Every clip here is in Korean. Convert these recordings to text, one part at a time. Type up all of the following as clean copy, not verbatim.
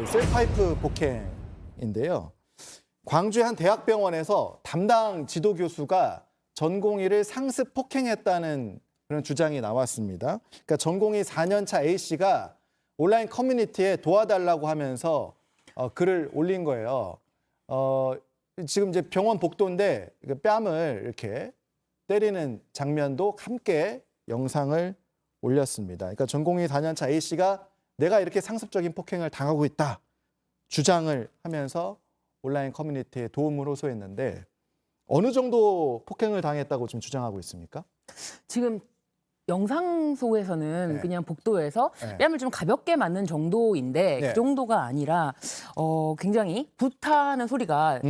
쇠파이프 폭행인데요. 광주의 한 대학병원에서 담당 지도 교수가 전공의를 상습 폭행했다는 그런 주장이 나왔습니다. 그러니까 전공의 4년차 A씨가 온라인 커뮤니티에 도와달라고 하면서 글을 올린 거예요. 지금 이제 병원 복도인데 뺨을 이렇게 때리는 장면도 함께 영상을 올렸습니다. 그러니까 전공의 4년차 A씨가 내가 이렇게 상습적인 폭행을 당하고 있다 주장을 하면서 온라인 커뮤니티에 도움을 호소했는데 어느 정도 폭행을 당했다고 지금 주장하고 있습니까? 지금 영상 속에서는 네. 그냥 복도에서 네. 뺨을 좀 가볍게 맞는 정도인데 네. 그 정도가 아니라 굉장히 구타하는 소리가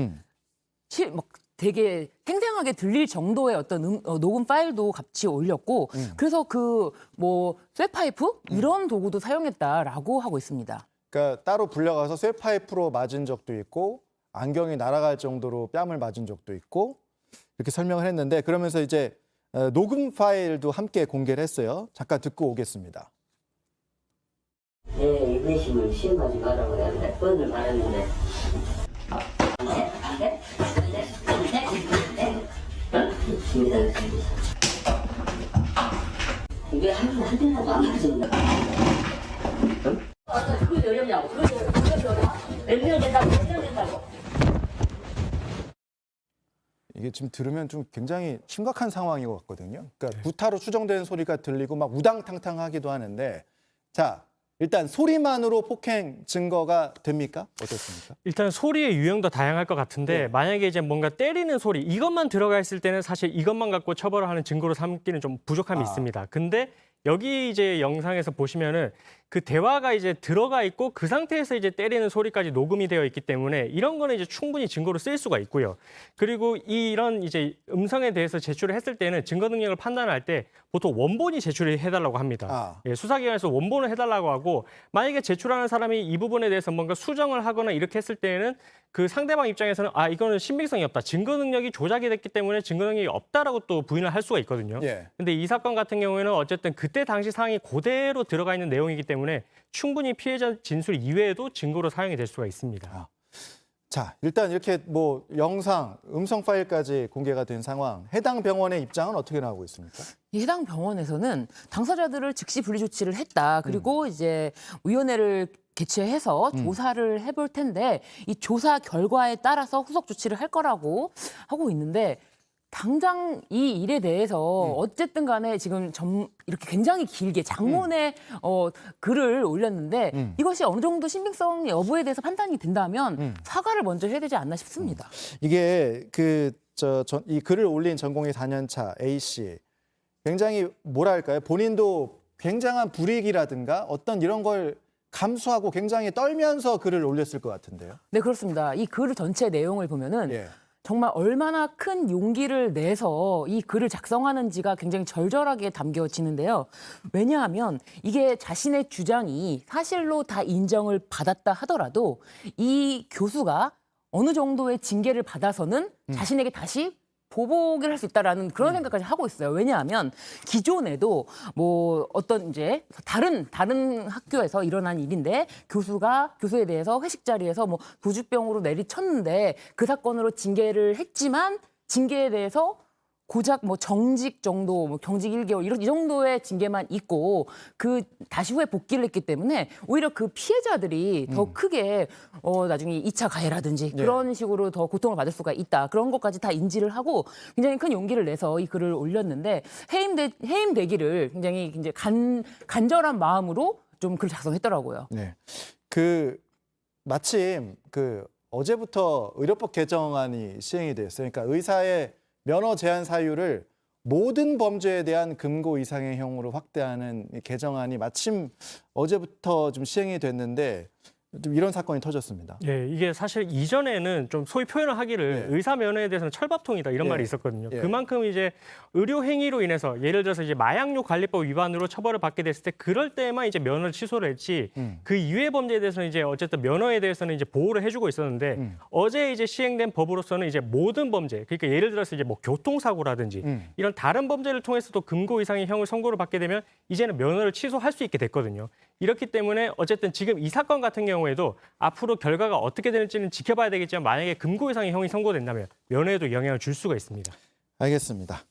막 되게 생생하게 들릴 정도의 어떤 녹음 파일도 같이 올렸고 그래서 그 뭐 쇠파이프 이런 도구도 사용했다라고 하고 있습니다. 그러니까 따로 불려가서 쇠파이프로 맞은 적도 있고 안경이 날아갈 정도로 뺨을 맞은 적도 있고 이렇게 설명을 했는데 그러면서 이제 녹음 파일도 함께 공개를 했어요. 잠깐 듣고 오겠습니다. 내 인내심을 시험하지 말라고 내가 몇 번을 말했는데 안 돼? 왜 한 대라도 안 맞았나? 그게 어렵냐고. 그게 어려워. 몇명 된다고, 몇명 된다고. 이게 지금 들으면 좀 굉장히 심각한 상황인 것 같거든요. 그러니까 구타로 추정되는 소리가 들리고 막 우당탕탕하기도 하는데 자 일단 소리만으로 폭행 증거가 됩니까? 어떻습니까? 일단 소리의 유형도 다양할 것 같은데 네. 만약에 이제 뭔가 때리는 소리 이것만 들어가 있을 때는 사실 이것만 갖고 처벌을 하는 증거로 삼기는 좀 부족함이 있습니다. 근데 여기 이제 영상에서 보시면은 그 대화가 이제 들어가 있고 그 상태에서 이제 때리는 소리까지 녹음이 되어 있기 때문에 이런 거는 이제 충분히 증거로 쓸 수가 있고요. 그리고 이런 이제 음성에 대해서 제출을 했을 때는 증거 능력을 판단할 때 보통 원본이 제출을 해달라고 합니다. 예, 수사기관에서 원본을 해달라고 하고 만약에 제출하는 사람이 이 부분에 대해서 뭔가 수정을 하거나 이렇게 했을 때는 그 상대방 입장에서는 이거는 신빙성이 없다. 증거 능력이 조작이 됐기 때문에 증거 능력이 없다라고 또 부인을 할 수가 있거든요. 예. 근데 이 사건 같은 경우에는 어쨌든 그때 당시 상황이 그대로 들어가 있는 내용이기 때문에 충분히 피해자 진술 이외에도 증거로 사용이 될 수가 있습니다. 자 일단 이렇게 뭐 영상, 음성 파일까지 공개가 된 상황. 해당 병원의 입장은 어떻게 나오고 있습니까? 이 해당 병원에서는 당사자들을 즉시 분리 조치를 했다. 그리고 이제 위원회를 개최해서 조사를 해볼 텐데 이 조사 결과에 따라서 후속 조치를 할 거라고 하고 있는데 당장 이 일에 대해서 어쨌든 간에 지금 이렇게 굉장히 길게 장문의 글을 올렸는데 이것이 어느 정도 신빙성 여부에 대해서 판단이 된다면 사과를 먼저 해야 되지 않나 싶습니다. 이게 이 글을 올린 전공의 4년차 A씨 굉장히 뭐랄까요? 본인도 굉장한 불이익이라든가 어떤 이런 걸 감수하고 굉장히 떨면서 글을 올렸을 것 같은데요. 네, 그렇습니다. 이 글 전체 내용을 보면은 예. 정말 얼마나 큰 용기를 내서 이 글을 작성하는지가 굉장히 절절하게 담겨지는데요. 왜냐하면 이게 자신의 주장이 사실로 다 인정을 받았다 하더라도 이 교수가 어느 정도의 징계를 받아서는 자신에게 다시 보복을 할 수 있다라는 그런 생각까지 하고 있어요. 왜냐하면 기존에도 뭐 어떤 이제 다른 학교에서 일어난 일인데 교수에 대해서 회식 자리에서 뭐 도주병으로 내리쳤는데 그 사건으로 징계를 했지만 징계에 대해서 고작 뭐 정직 정도, 뭐 경직 1개월 이 정도의 징계만 있고 그 다시 후에 복귀를 했기 때문에 오히려 그 피해자들이 더 크게 나중에 2차 가해라든지 그런 식으로 더 고통을 받을 수가 있다. 그런 것까지 다 인지를 하고 굉장히 큰 용기를 내서 이 글을 올렸는데 해임되기를 굉장히 이제 간절한 마음으로 좀 글 작성했더라고요. 네. 마침 어제부터 의료법 개정안이 시행이 됐어요. 그러니까 의사의 면허 제한 사유를 모든 범죄에 대한 금고 이상형으로 확대하는 이 개정안이 마침 어제부터 좀 시행이 됐는데 좀 이런 사건이 터졌습니다. 예, 이게 사실 이전에는 좀 소위 표현을 하기를 의사 면허에 대해서는 철밥통이다 이런 말이 있었거든요. 그만큼 이제 의료 행위로 인해서 예를 들어서 이제 마약류 관리법 위반으로 처벌을 받게 됐을 때 그럴 때만 이제 면허를 취소를 했지 그 이외의 범죄에 대해서는 이제 어쨌든 면허에 대해서는 이제 보호를 해주고 있었는데 어제 이제 시행된 법으로서는 이제 모든 범죄 그러니까 예를 들어서 이제 뭐 교통사고라든지 이런 다른 범죄를 통해서도 금고 이상의 형을 선고를 받게 되면 이제는 면허를 취소할 수 있게 됐거든요. 이렇기 때문에 어쨌든 지금 이 사건 같은 경우에도 앞으로 결과가 어떻게 될지는 지켜봐야 되겠지만 만약에 금고 이상의 형이 선고된다면 면회에도 영향을 줄 수가 있습니다. 알겠습니다.